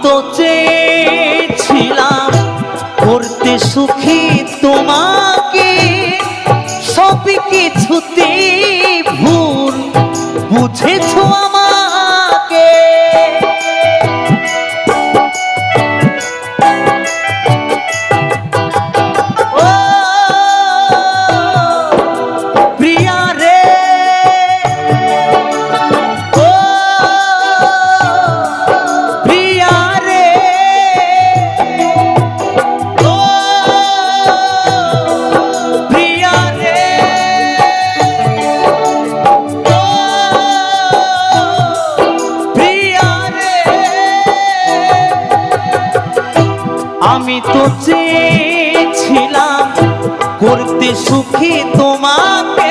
তো চেয়েছিলাম করতে সুখী তোমাকে, সব কিছুতে ভুল বুঝেছো আমাকে। ও প্রিয়া রে, ও প্রিয়া রে, ও প্রিয়া রে, ও প্রিয়া রে, আমি তো চেয়েছিলাম করতে সুখী তোমাকে,